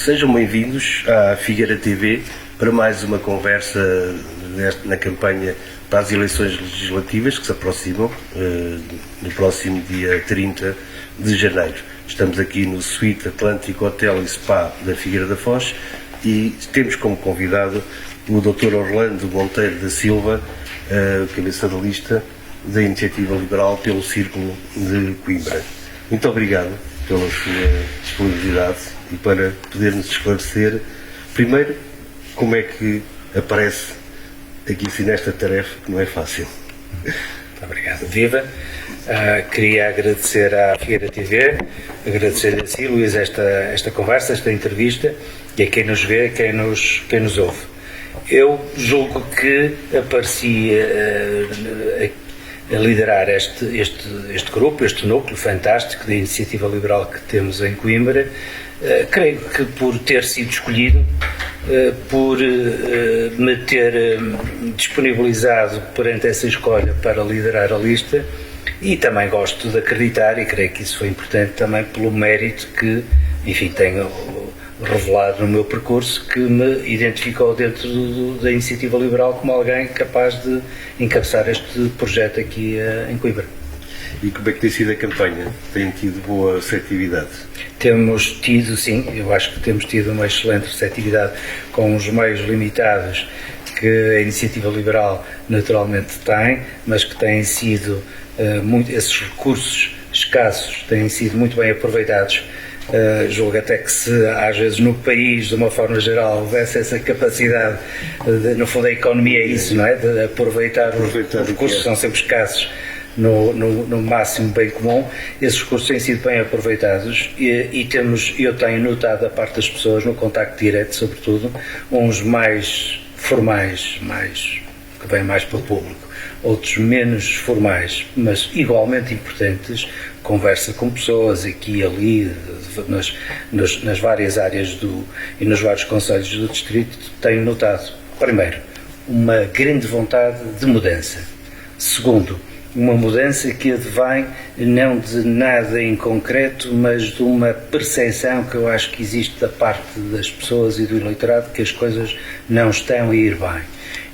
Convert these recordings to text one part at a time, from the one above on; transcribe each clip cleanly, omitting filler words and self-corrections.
Sejam bem-vindos à Figueira TV para mais uma conversa na campanha para as eleições legislativas que se aproximam no próximo dia 30 de janeiro. Estamos aqui no Suite Atlântico Hotel e Spa da Figueira da Foz e temos como convidado o Dr. Orlando Monteiro da Silva, cabeça de lista da Iniciativa Liberal pelo Círculo de Coimbra. Muito obrigado pela sua disponibilidade e para poder-nos esclarecer, primeiro, como é que aparece aqui assim nesta tarefa que não é fácil. Muito obrigado. Viva! Queria agradecer à Figueira TV, agradecer a si, Luís, esta conversa, esta entrevista, e a quem nos vê, quem nos ouve. Eu julgo que apareci a liderar este grupo, este núcleo fantástico da Iniciativa Liberal que temos em Coimbra, creio que por ter sido escolhido, por me ter disponibilizado perante essa escolha para liderar a lista, e também gosto de acreditar, e creio que isso foi importante também pelo mérito que, enfim, tenho revelado no meu percurso, que me identificou dentro da Iniciativa Liberal como alguém capaz de encabeçar este projeto aqui em Coimbra. E como é que tem sido a campanha? Tem tido boa receptividade? Temos tido, sim, eu acho que temos tido uma excelente receptividade com os meios limitados que a Iniciativa Liberal naturalmente tem, mas que têm sido, esses recursos escassos têm sido muito bem aproveitados. Julgo até que se às vezes no país, de uma forma geral, houvesse essa capacidade, no fundo a economia é isso, não é? De aproveitar os recursos que são sempre escassos no máximo bem comum, esses recursos têm sido bem aproveitados e eu tenho notado da parte das pessoas, no contacto direto sobretudo, uns mais formais, que vêm mais para o público, outros menos formais, mas igualmente importantes, conversa com pessoas aqui e ali, nas várias áreas e nos vários concelhos do distrito, tenho notado, primeiro, uma grande vontade de mudança. Segundo, uma mudança que advém não de nada em concreto, mas de uma percepção que eu acho que existe da parte das pessoas e do eleitorado que as coisas não estão a ir bem.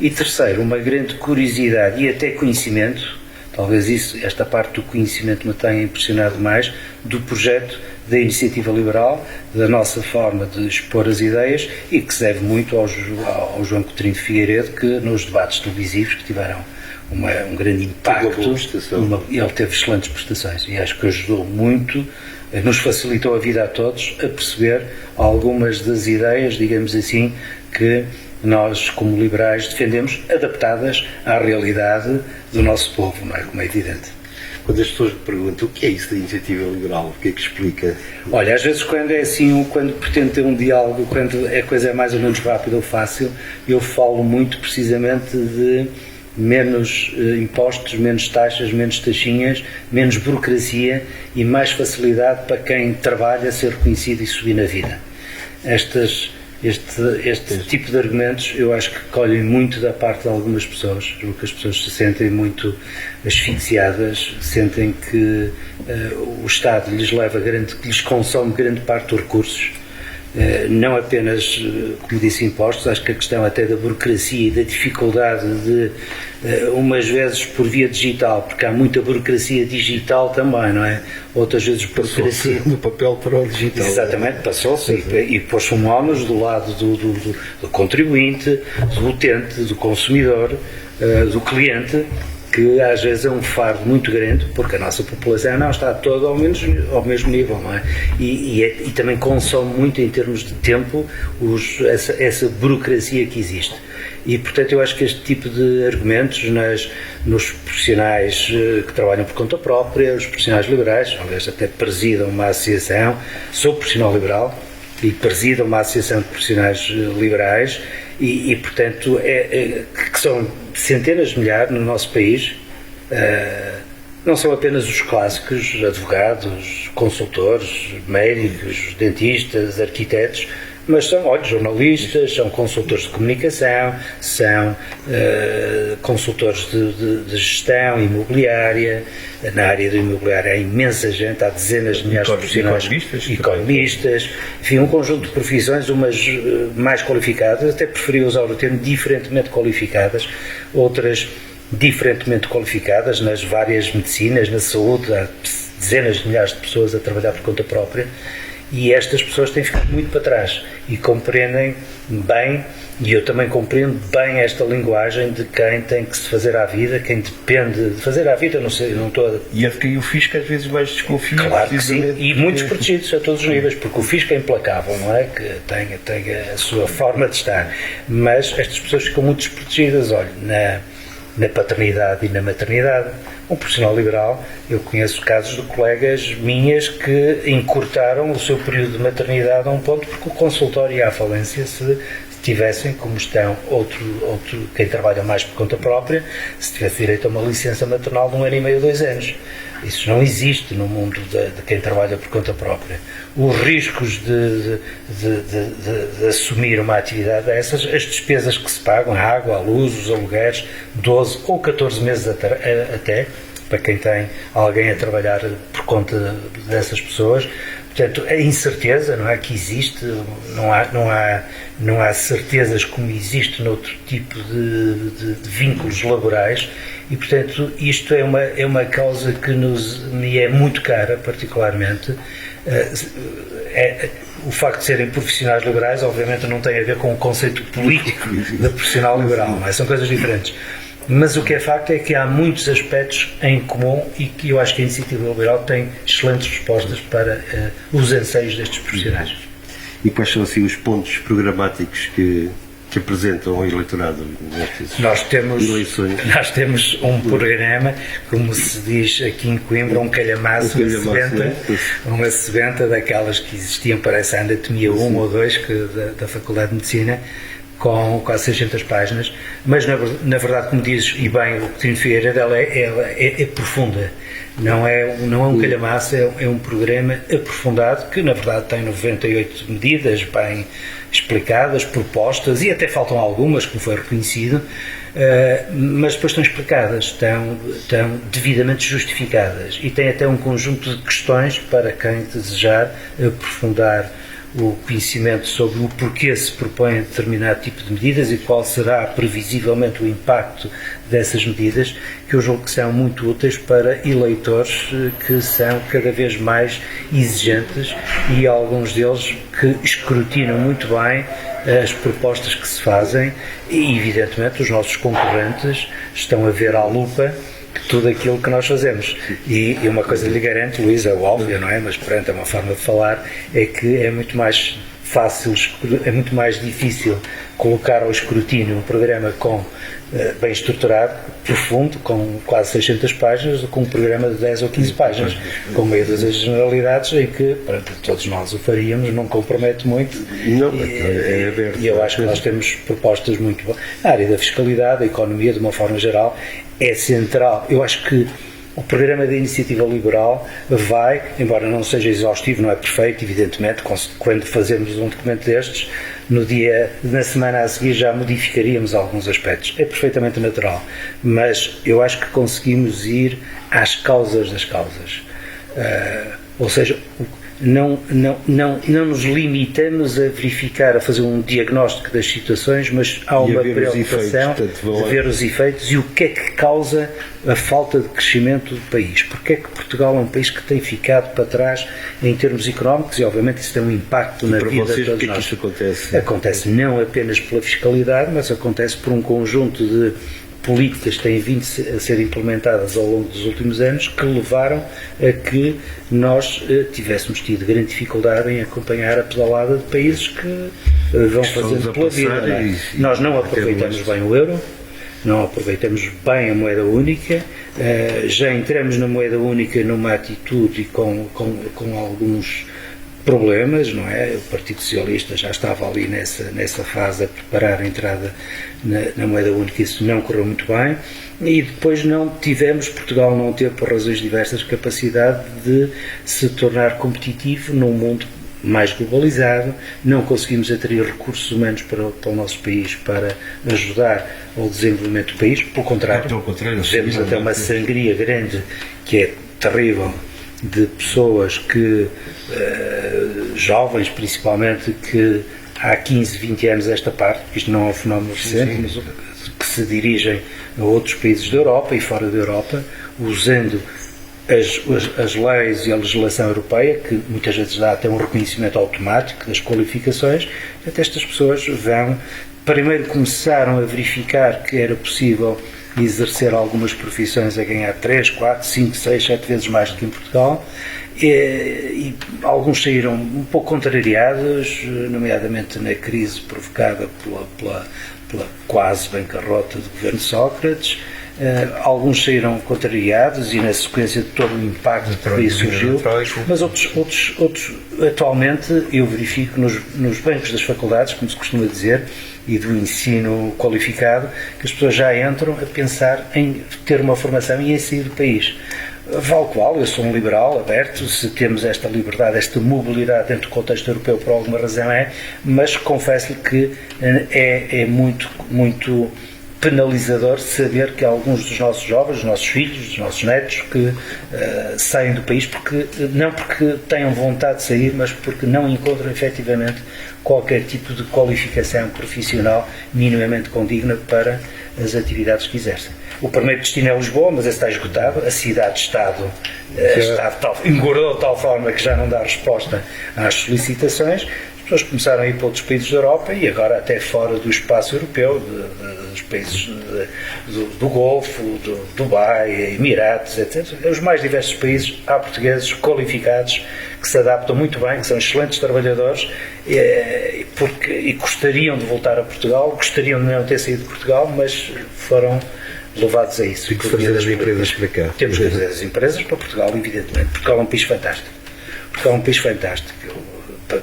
E terceiro, uma grande curiosidade e até conhecimento, talvez esta parte do conhecimento me tenha impressionado mais, do projeto da Iniciativa Liberal, da nossa forma de expor as ideias e que se deve muito ao João Coutinho de Figueiredo, que nos debates televisivos que tiveram um grande impacto, ele teve excelentes prestações e acho que ajudou muito, nos facilitou a vida a todos a perceber algumas das ideias, digamos assim, que nós como liberais defendemos, adaptadas à realidade do nosso povo, não é? Como é evidente. Quando as pessoas me perguntam o que é isso da Iniciativa Liberal, o que é que explica? Olha, às vezes quando é assim, quando pretendo ter um diálogo, quando a coisa é mais ou menos rápida ou fácil, eu falo muito precisamente de menos impostos, menos taxas, menos taxinhas, menos burocracia e mais facilidade para quem trabalha ser reconhecido e subir na vida. Este tipo de argumentos eu acho que colhem muito da parte de algumas pessoas, porque as pessoas se sentem muito asfixiadas, sentem que o Estado lhes lhes consome grande parte dos recursos, não apenas, como disse, impostos. Acho que a questão até da burocracia e da dificuldade de, umas vezes por via digital, porque há muita burocracia digital também, não é? Outras vezes burocracia do papel para o digital. Exatamente, passou-se e pôs-se um ónus do lado do contribuinte, do utente, do consumidor, do cliente, que às vezes é um fardo muito grande, porque a nossa população não está toda ao mesmo nível, não é? E também consome muito em termos de tempo essa burocracia que existe. E, portanto, eu acho que este tipo de argumentos nos profissionais que trabalham por conta própria, os profissionais liberais, aliás, até presidam uma associação, sou profissional liberal e presido uma associação de profissionais liberais, e portanto, que são centenas de milhares no nosso país, não são apenas os clássicos, advogados, consultores, médicos, dentistas, arquitetos, mas são, olha, jornalistas, são consultores de comunicação, são consultores de gestão imobiliária. Na área do imobiliário há imensa gente, há dezenas de milhares de profissionais, economistas, enfim, um conjunto de profissões, umas mais qualificadas, até preferi usar o termo diferentemente qualificadas, outras diferentemente qualificadas nas várias medicinas, na saúde, há dezenas de milhares de pessoas a trabalhar por conta própria, e estas pessoas têm ficado muito para trás e compreendem bem, e eu também compreendo bem esta linguagem de quem tem que se fazer à vida, quem depende de fazer à vida, não sei, não estou a... E é de quem o fisco às vezes mais desconfia. Claro que sim, e muitos protegidos a todos os níveis, porque o fisco é implacável, não é? Que tem a sua forma de estar, mas estas pessoas ficam muito desprotegidas, olha, na paternidade e na maternidade. Um profissional liberal, eu conheço casos de colegas minhas que encurtaram o seu período de maternidade a um ponto porque o consultório ia à falência se tivessem, como estão quem trabalha mais por conta própria, se tivesse direito a uma licença maternal de 1 ano e meio, 2 anos. Isso não existe no mundo de quem trabalha por conta própria. Os riscos de assumir uma atividade dessas, as despesas que se pagam, a água, a luz, os alugueres, 12 ou 14 meses até, para quem tem alguém a trabalhar por conta dessas pessoas. Portanto, a incerteza, não é, que existe, não há certezas como existe noutro tipo de vínculos laborais, e, portanto, isto é uma causa que me é muito cara, particularmente. O facto de serem profissionais liberais, obviamente, não tem a ver com o conceito político de profissional liberal, não é? São coisas diferentes. Mas o que é facto é que há muitos aspectos em comum e que eu acho que a Iniciativa Liberal tem excelentes respostas para os anseios destes profissionais. E quais são assim os pontos programáticos que apresentam ao eleitorado nestas eleições? Nós temos um programa, como se diz aqui em Coimbra, um calhamaço, uma sebenta daquelas que existiam para essa anatomia 1 ou 2 da Faculdade de Medicina, com quase 600 páginas, mas na verdade, como dizes, e bem, o Coutinho Figueiredo, ela é profunda. Não é um calhamaço, é um programa aprofundado que, na verdade, tem 98 medidas bem explicadas, propostas, e até faltam algumas, como foi reconhecido, mas depois estão explicadas, estão devidamente justificadas, e tem até um conjunto de questões para quem desejar aprofundar o conhecimento sobre o porquê se propõe determinado tipo de medidas e qual será previsivelmente o impacto dessas medidas, que eu julgo que são muito úteis para eleitores que são cada vez mais exigentes e alguns deles que escrutinam muito bem as propostas que se fazem e, evidentemente, os nossos concorrentes estão a ver à lupa tudo aquilo que nós fazemos. E uma coisa lhe garanto, Luís, é óbvio, não é? Mas perante uma forma de falar, é que é muito mais fácil, é muito mais difícil colocar ao escrutínio um programa bem estruturado, profundo, com quase 600 páginas, do que um programa de 10 ou 15 páginas, com meio das generalidades, em que, pronto, todos nós o faríamos, não compromete muito. Não, é aberto. E eu acho que nós temos propostas muito boas. Na área da fiscalidade, da economia, de uma forma geral, é central. Eu acho que o programa da Iniciativa Liberal vai, embora não seja exaustivo, não é perfeito, evidentemente, quando fazemos um documento destes, na semana a seguir já modificaríamos alguns aspectos. É perfeitamente natural. Mas eu acho que conseguimos ir às causas das causas. Ou seja, não nos limitamos a verificar, a fazer um diagnóstico das situações, mas há uma preocupação de ver os efeitos e o que é que causa a falta de crescimento do país. Porque é que Portugal é um país que tem ficado para trás em termos económicos e, obviamente, isso tem um impacto na vida de todos nós. Isso acontece? Acontece não apenas pela fiscalidade, mas acontece por um conjunto de políticas que têm vindo a ser implementadas ao longo dos últimos anos que levaram a que nós tivéssemos tido grande dificuldade em acompanhar a pedalada de países que vão fazendo pela vida. Não é? Nós não aproveitamos bem o euro, não aproveitamos bem a moeda única, já entramos na moeda única numa atitude e com alguns problemas, não é? O Partido Socialista já estava ali nessa fase a preparar a entrada na moeda única, isso não correu muito bem, e depois Portugal não teve, por razões diversas, capacidade de se tornar competitivo num mundo mais globalizado, não conseguimos atrair recursos humanos para o nosso país para ajudar ao desenvolvimento do país, pelo contrário, vemos até uma sangria grande que é terrível de pessoas que, jovens principalmente, que há 15, 20 anos esta parte, porque isto não é um fenómeno recente, mas que se dirigem a outros países da Europa e fora da Europa, usando as leis e a legislação europeia, que muitas vezes dá até um reconhecimento automático das qualificações. Até estas pessoas primeiro começaram a verificar que era possível exercer algumas profissões a ganhar 3, 4, 5, 6, 7 vezes mais do que em Portugal, e alguns saíram um pouco contrariados, nomeadamente na crise provocada pela quase bancarrota do governo Sócrates. Alguns saíram contrariados e na sequência de todo o impacto que aí surgiu, mas outros atualmente eu verifico nos bancos das faculdades, como se costuma dizer, e do ensino qualificado, que as pessoas já entram a pensar em ter uma formação e em sair do país. Vale qual, eu sou um liberal, aberto, se temos esta liberdade, esta mobilidade dentro do contexto europeu, por alguma razão mas confesso-lhe que é muito penalizador saber que alguns dos nossos jovens, dos nossos filhos, dos nossos netos, que saem do país não porque tenham vontade de sair, mas porque não encontram efetivamente qualquer tipo de qualificação profissional minimamente condigna para as atividades que exercem. O primeiro destino é Lisboa, mas esse está esgotado. A cidade-estado engordou de tal forma que já não dá resposta às solicitações. As pessoas começaram a ir para outros países da Europa e agora até fora do espaço europeu, dos países do Golfo, do Dubai, Emirados, etc. Os mais diversos países, há portugueses qualificados que se adaptam muito bem, que são excelentes trabalhadores e gostariam de voltar a Portugal, gostariam de não ter saído de Portugal, mas foram levados a isso. E que fazer as empresas para cá? Temos que fazer as empresas para Portugal, evidentemente. Portugal é um país fantástico. Portugal é um país fantástico.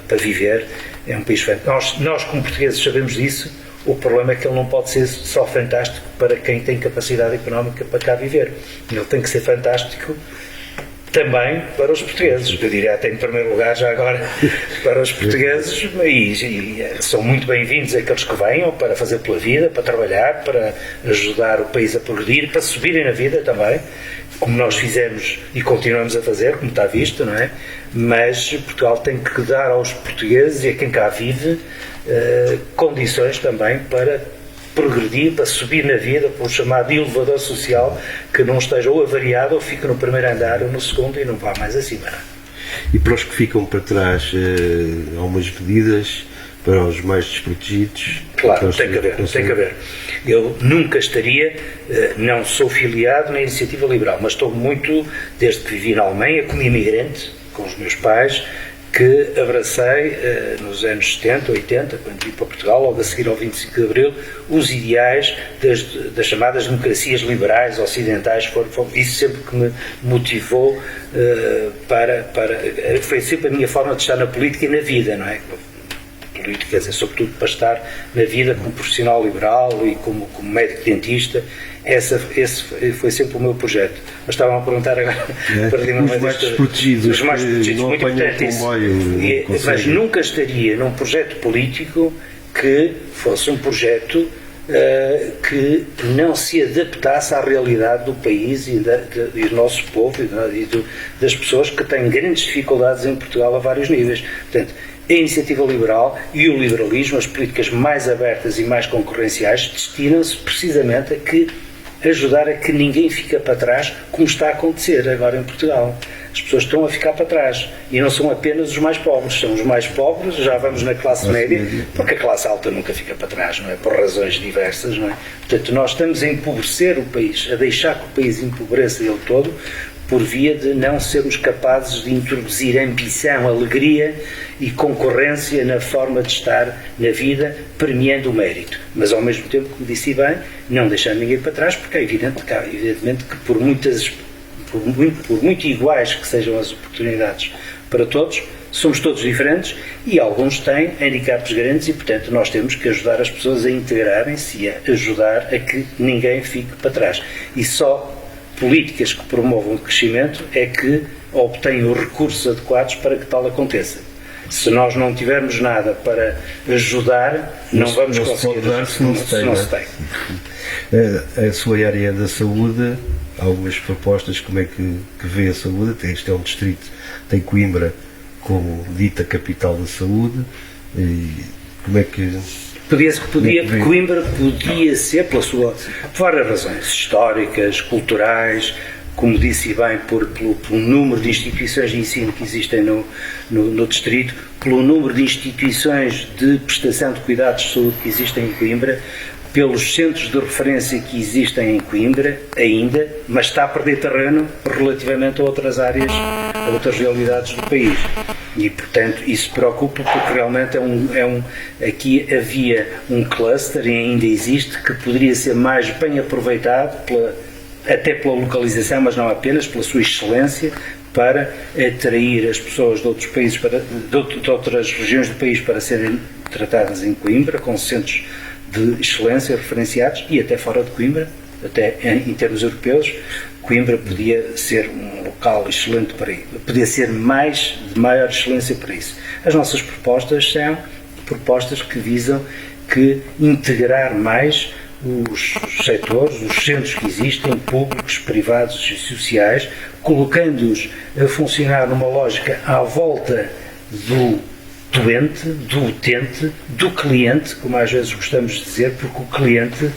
Para viver, é um país fantástico. Nós, como portugueses, sabemos disso. O problema é que ele não pode ser só fantástico para quem tem capacidade económica para cá viver. Ele tem que ser fantástico também para os portugueses. Eu diria até em primeiro lugar, já agora, para os portugueses, e são muito bem-vindos aqueles que venham para fazer pela vida, para trabalhar, para ajudar o país a progredir, para subirem na vida também, como nós fizemos e continuamos a fazer, como está visto, não é? Mas Portugal tem que dar aos portugueses e a quem cá vive condições também para progredir, para subir na vida, por chamado elevador social, que não esteja ou avariado ou fique no primeiro andar ou no segundo e não vá mais acima. E para os que ficam para trás, há umas medidas para os mais desprotegidos? Claro, tem que haver. Eu nunca estaria, não sou filiado na Iniciativa Liberal, mas estou muito, desde que vivi na Alemanha, como imigrante, com os meus pais, que abracei nos anos 70, 80, quando vim para Portugal, logo a seguir ao 25 de Abril, os ideais das chamadas democracias liberais ocidentais. Isso sempre que me motivou foi sempre a minha forma de estar na política e na vida, não é? Política, quer dizer, sobretudo para estar na vida como profissional liberal e como médico dentista. Esse foi sempre o meu projeto. Mas estavam a perguntar agora, os mais desprotegidos, os mais desprotegidos, muito importante isso. Mas nunca estaria num projeto político que fosse um projeto que não se adaptasse à realidade do país e do nosso povo das pessoas que têm grandes dificuldades em Portugal a vários níveis. Portanto, a Iniciativa Liberal e o liberalismo, as políticas mais abertas e mais concorrenciais, destinam-se precisamente a ajudar a que ninguém fique para trás, como está a acontecer agora em Portugal. As pessoas estão a ficar para trás e não são apenas os mais pobres, são os mais pobres, já vamos na classe média, porque a classe alta nunca fica para trás, não é? Por razões diversas, não é? Portanto, nós estamos a empobrecer o país, a deixar que o país empobreça ele todo, por via de não sermos capazes de introduzir ambição, alegria e concorrência na forma de estar na vida, premiando o mérito. Mas, ao mesmo tempo, como disse bem, não deixando ninguém para trás, porque é evidentemente que por muito iguais que sejam as oportunidades para todos, somos todos diferentes e alguns têm handicaps grandes e, portanto, nós temos que ajudar as pessoas a integrarem-se e a ajudar a que ninguém fique para trás. E só políticas que promovam o crescimento é que obtêm os recursos adequados para que tal aconteça. Se nós não tivermos nada para ajudar, não vamos conseguir dar se não se tem. A sua área da saúde, algumas propostas, como é que vê a saúde? Este é um distrito, tem Coimbra como dita capital da saúde, e como é que... Coimbra podia ser, por várias razões históricas, culturais, como disse bem, pelo número de instituições de ensino que existem no distrito, pelo número de instituições de prestação de cuidados de saúde que existem em Coimbra, pelos centros de referência que existem em Coimbra ainda, mas está a perder terreno relativamente a outras áreas, a outras realidades do país. E, portanto, isso preocupa porque realmente aqui havia um cluster, e ainda existe, que poderia ser mais bem aproveitado até pela localização, mas não apenas, pela sua excelência, para atrair as pessoas de outros países, de outras regiões do país para serem tratadas em Coimbra, com centros de excelência referenciados, e até fora de Coimbra, até em termos europeus, Coimbra podia ser um local excelente para isso, podia ser de maior excelência para isso. As nossas propostas são propostas que visam integrar mais os setores, os centros que existem, públicos, privados e sociais, colocando-os a funcionar numa lógica à volta do doente, do utente, do cliente, como às vezes gostamos de dizer, porque o cliente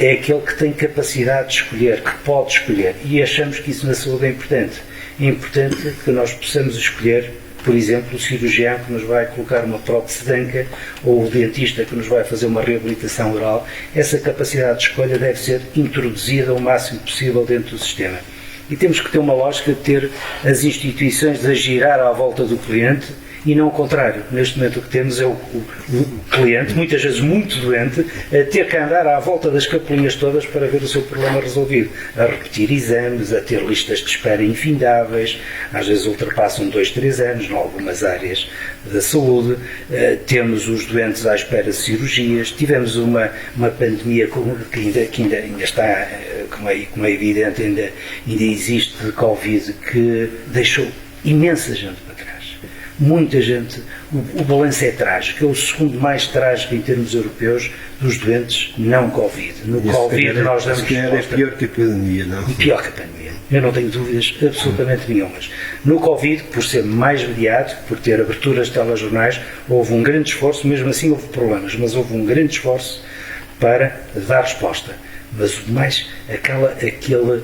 é aquele que tem capacidade de escolher, que pode escolher, e achamos que isso na saúde é importante. É importante que nós possamos escolher, por exemplo, o cirurgião que nos vai colocar uma prótese de anca, ou o dentista que nos vai fazer uma reabilitação oral. Essa capacidade de escolha deve ser introduzida o máximo possível dentro do sistema. E temos que ter uma lógica de ter as instituições a girar à volta do cliente, e não o contrário. Neste momento o que temos é o cliente, muitas vezes muito doente, a ter que andar à volta das capelinhas todas para ver o seu problema resolvido, a repetir exames, a ter listas de espera infindáveis, às vezes ultrapassam 2, 3 anos em algumas áreas da saúde. Temos os doentes à espera de cirurgias, tivemos uma pandemia que ainda está, como é evidente, ainda existe, de Covid, que deixou imensa gente para trás. Muita gente, o balanço é trágico, é o segundo mais trágico em termos europeus dos doentes não Covid. No Covid nós damos resposta... É pior que a pandemia, não? Pior que a pandemia, eu não tenho dúvidas absolutamente nenhumas. No Covid, por ser mais mediático, por ter aberturas de telejornais, houve um grande esforço, mesmo assim houve problemas, mas houve um grande esforço para dar resposta. Mas o mais, aquele,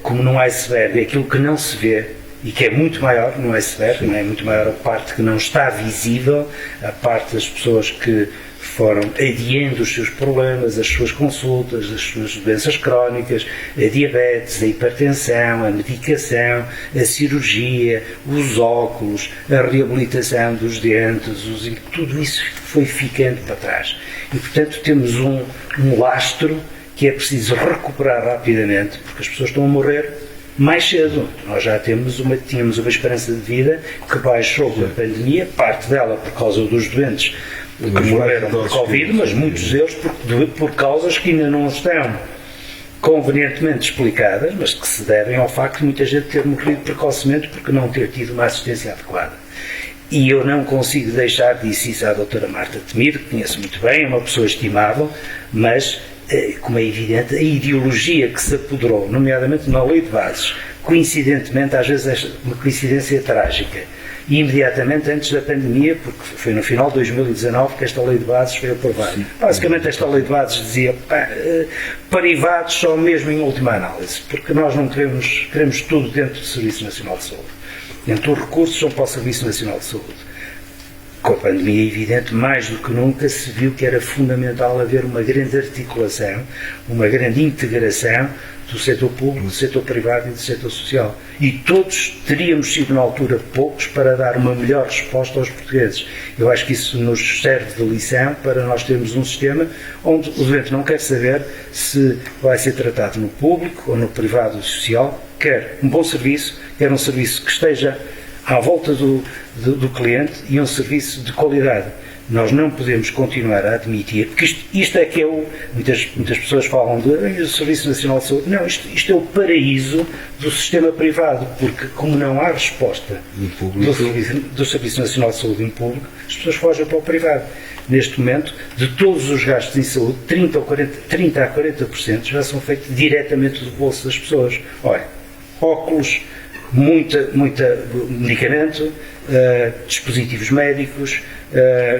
como num iceberg, aquilo que não se vê, e que é muito maior, não é severo, não é muito maior a parte que não está visível, a parte das pessoas que foram adiando os seus problemas, as suas consultas, as suas doenças crónicas, a diabetes, a hipertensão, a medicação, a cirurgia, os óculos, a reabilitação dos dentes, tudo isso foi ficando para trás. E, portanto, temos um lastro que é preciso recuperar rapidamente, porque as pessoas estão a morrer mais cedo. Nós já tínhamos uma esperança de vida que baixou com a pandemia, parte dela por causa dos doentes que morreram por Covid, mas muitos deles por causas que ainda não estão convenientemente explicadas, mas que se devem ao facto de muita gente ter morrido precocemente porque não ter tido uma assistência adequada. E eu não consigo deixar, disse isso à doutora Marta Temido, que conheço muito bem, é uma pessoa estimável, mas como é evidente, a ideologia que se apoderou, nomeadamente na lei de bases, coincidentemente, às vezes é uma coincidência trágica, e imediatamente antes da pandemia, porque foi no final de 2019 que esta lei de bases foi aprovada. Basicamente esta lei de bases dizia privados só mesmo em última análise, porque nós não queremos tudo dentro do Serviço Nacional de Saúde. Então os recursos são para o Serviço Nacional de Saúde. Com a pandemia, é evidente, mais do que nunca se viu que era fundamental haver uma grande articulação, uma grande integração do setor público, do setor privado e do setor social. E todos teríamos sido, na altura, poucos para dar uma melhor resposta aos portugueses. Eu acho que isso nos serve de lição para nós termos um sistema onde o doente não quer saber se vai ser tratado no público ou no privado ou social, quer um bom serviço, quer um serviço que esteja à volta do cliente e um serviço de qualidade. Nós não podemos continuar a admitir, porque isto é que é muitas pessoas falam do Serviço Nacional de Saúde. Não, isto é o paraíso do sistema privado, porque como não há resposta do Serviço Nacional de Saúde em público, as pessoas fogem para o privado. Neste momento, de todos os gastos em saúde, 30 a 40% já são feitos diretamente do bolso das pessoas. Olha, óculos, muita medicamento, dispositivos médicos,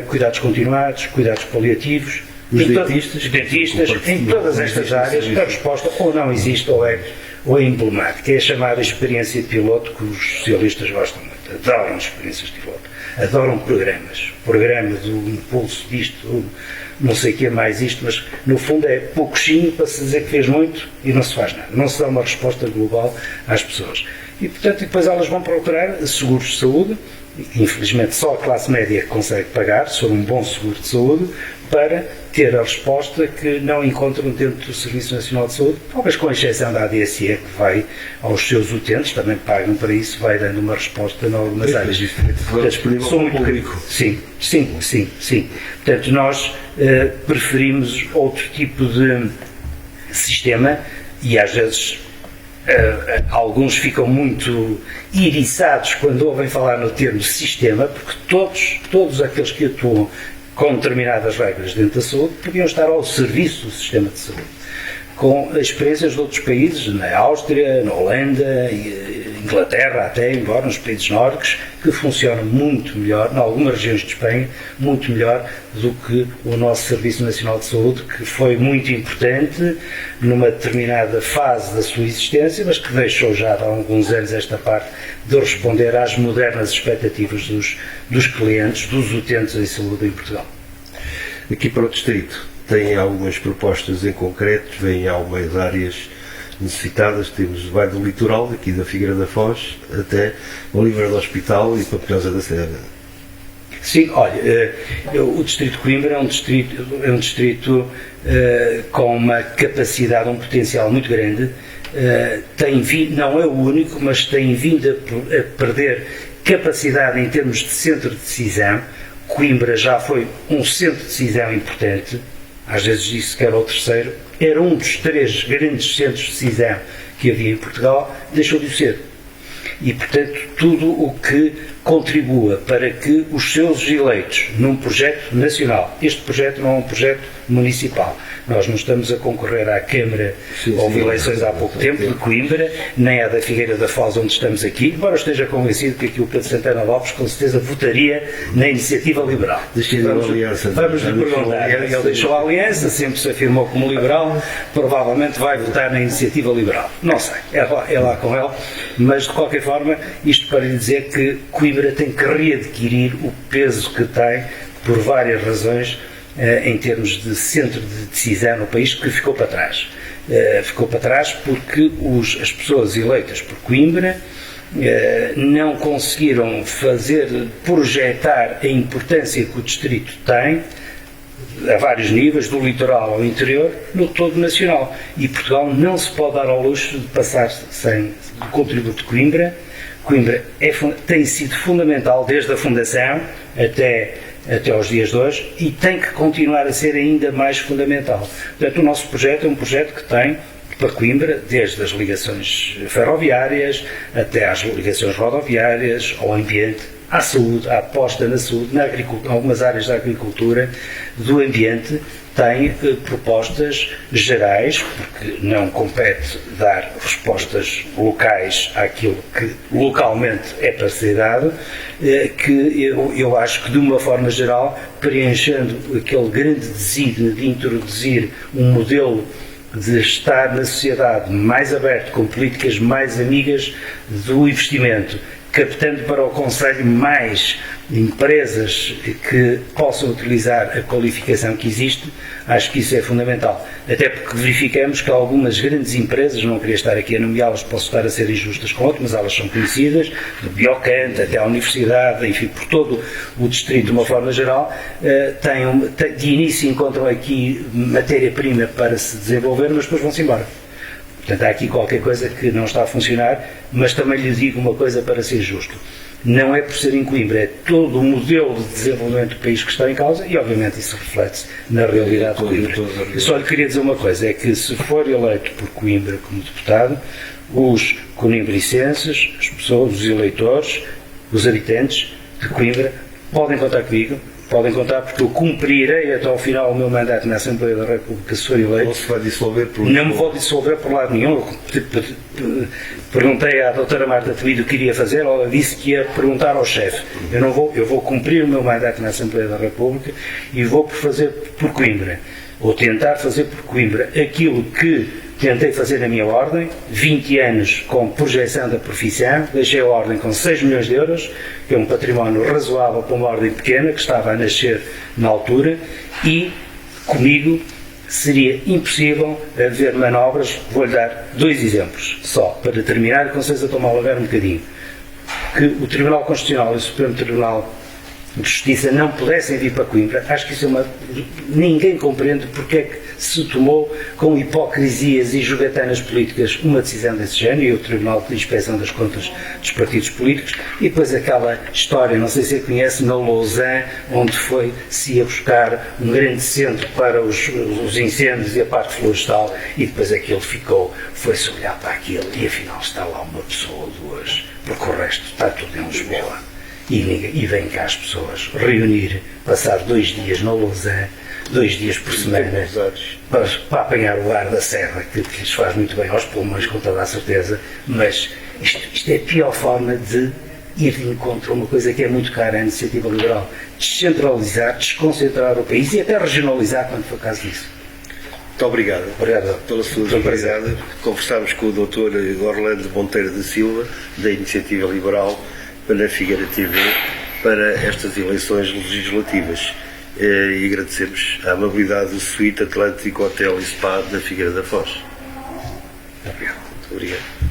cuidados continuados, cuidados paliativos, os dentistas, em todas estas áreas, a resposta ou não existe ou é emblemática. É a chamada experiência de piloto que os socialistas gostam muito, adoram experiências de piloto, adoram programas, programa do impulso disto, não sei o que é mais isto, mas no fundo é pouquinho para se dizer que fez muito e não se faz nada, não se dá uma resposta global às pessoas. E portanto depois elas vão procurar seguros de saúde, infelizmente só a classe média consegue pagar, se for um bom seguro de saúde, para ter a resposta que não encontram dentro do Serviço Nacional de Saúde, talvez com exceção da ADSE, que vai aos seus utentes, também pagam para isso, vai dando uma resposta em algumas áreas. Sou muito público. Sim. Portanto, nós preferimos outro tipo de sistema e às vezes alguns ficam muito iriçados quando ouvem falar no termo sistema, porque todos aqueles que atuam com determinadas regras dentro da saúde podiam estar ao serviço do sistema de saúde, com experiências de outros países, na Áustria, na Holanda, Inglaterra até, embora nos países nórdicos, que funcionam muito melhor, em algumas regiões de Espanha, muito melhor do que o nosso Serviço Nacional de Saúde, que foi muito importante numa determinada fase da sua existência, mas que deixou já há alguns anos esta parte de responder às modernas expectativas dos clientes, dos utentes em saúde em Portugal. Aqui para o Distrito, tem algumas propostas em concreto, vêm algumas áreas necessitadas, temos o Vale do Litoral, aqui da Figueira da Foz, até Oliveira do Hospital e Pampilhosa da Serra. Sim, olha, o Distrito de Coimbra é um distrito com uma capacidade, um potencial muito grande, não é o único, mas tem vindo a perder capacidade em termos de centro de decisão. Coimbra já foi um centro de decisão importante, às vezes disse que era o terceiro, era um dos 3 grandes centros de decisão que havia em Portugal, deixou de ser. E, portanto, tudo o que contribua para que os seus eleitos, num projeto nacional, este projeto não é um projeto municipal, nós não estamos a concorrer à Câmara, houve eleições há pouco tempo, de Coimbra, nem à da Figueira da Foz, onde estamos aqui, embora esteja convencido que aqui o Pedro Santana Lopes com certeza votaria na Iniciativa Liberal. Vamos lhe perguntar, ele deixou a aliança, sempre se afirmou como liberal, provavelmente vai votar na Iniciativa Liberal. Não sei, é lá com ele, mas de qualquer forma, isto para lhe dizer que Coimbra tem que readquirir o peso que tem, por várias razões, em termos de centro de decisão no país, que ficou para trás. Ficou para trás porque as pessoas eleitas por Coimbra não conseguiram projetar a importância que o distrito tem, a vários níveis, do litoral ao interior, no todo nacional. E Portugal não se pode dar ao luxo de passar sem o contributo de Coimbra. Coimbra tem sido fundamental desde a fundação até aos dias de hoje e tem que continuar a ser ainda mais fundamental. Portanto, o nosso projeto é um projeto que tem para Coimbra, desde as ligações ferroviárias até às ligações rodoviárias, ao ambiente, à saúde, à aposta na saúde, na agricultura, algumas áreas da agricultura, do ambiente, tem propostas gerais, porque não compete dar respostas locais àquilo que localmente é para ser dado, que eu acho que de uma forma geral, preenchendo aquele grande desígnio de introduzir um modelo de estar na sociedade mais aberto, com políticas mais amigas do investimento, captando para o Conselho mais empresas que possam utilizar a qualificação que existe, acho que isso é fundamental. Até porque verificamos que algumas grandes empresas, não queria estar aqui a nomeá-las, posso estar a ser injustas com outras, mas elas são conhecidas, do Biocante até à Universidade, enfim, por todo o distrito de uma forma geral, de início encontram aqui matéria-prima para se desenvolver, mas depois vão-se embora. Portanto, há aqui qualquer coisa que não está a funcionar, mas também lhe digo uma coisa para ser justo. Não é por ser em Coimbra, é todo o modelo de desenvolvimento do país que está em causa e, obviamente, isso reflete-se na realidade de Coimbra. Eu só lhe queria dizer uma coisa, é que se for eleito por Coimbra como deputado, os conimbricenses, as pessoas, os eleitores, os habitantes de Coimbra, podem contar comigo, podem contar porque eu cumprirei até ao final o meu mandato na Assembleia da República se for eleito. Não se vai dissolver por Não me vou dissolver por lado nenhum. Perguntei à doutora Marta Temido o que iria fazer, ela disse que ia perguntar ao chefe. Eu vou cumprir o meu mandato na Assembleia da República e vou fazer por Coimbra, ou tentar fazer por Coimbra aquilo que tentei fazer na minha ordem, 20 anos com projeção da profissão, deixei a ordem com 6 milhões de euros, que é um património razoável para uma ordem pequena, que estava a nascer na altura, e comigo seria impossível haver manobras. Vou-lhe dar 2 exemplos, só, para terminar, e com certeza estou-me a alargar um bocadinho. Que o Tribunal Constitucional e o Supremo Tribunal de Justiça não pudessem vir para Coimbra, acho que isso é uma... Ninguém compreende porque é que se tomou, com hipocrisias e jogatanas políticas, uma decisão desse género, e o Tribunal de Inspeção das Contas dos Partidos Políticos, e depois aquela história, não sei se a conhece, na Lausanne, onde se ia buscar um grande centro para os incêndios e a parte florestal, e depois aquilo foi-se olhar para aquilo, e afinal está lá uma pessoa ou duas, porque o resto está tudo em Lisboa. E vêm cá as pessoas reunir, passar 2 dias na Lausanne, 2 dias por semana, para apanhar o ar da serra, que lhes faz muito bem aos pulmões, com toda a certeza, mas isto é a pior forma de ir de encontro a uma coisa que é muito cara à iniciativa liberal. Descentralizar, desconcentrar o país e até regionalizar, quando for caso disso. Muito obrigado. Obrigado pela sua disponibilidade. Conversámos com o Dr. Orlando Monteiro da Silva, da Iniciativa Liberal, para a Figueira TV, para estas eleições legislativas. E agradecemos a amabilidade do Suite Atlântico Hotel e Spa da Figueira da Foz. Obrigado. Obrigado.